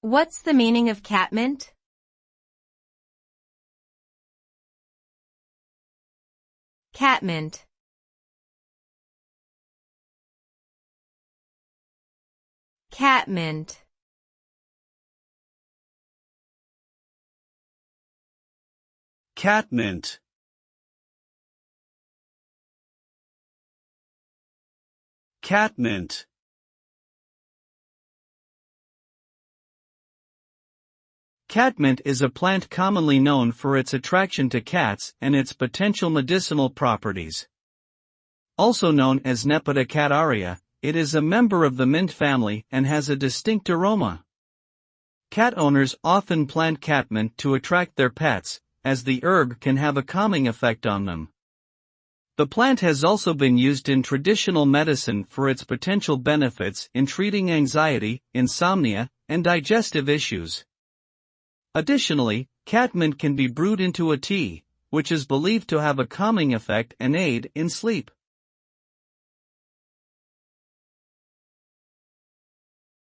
What's the meaning of catmint? Catmint. Catmint. Catmint. Catmint. Catmint is a plant commonly known for its attraction to cats and its potential medicinal properties. Also known as Nepeta cataria, it is a member of the mint family and has a distinct aroma. Cat owners often plant catmint to attract their pets, as the herb can have a calming effect on them. The plant has also been used in traditional medicine for its potential benefits in treating anxiety, insomnia, and digestive issues. Additionally, catmint can be brewed into a tea, which is believed to have a calming effect and aid in sleep.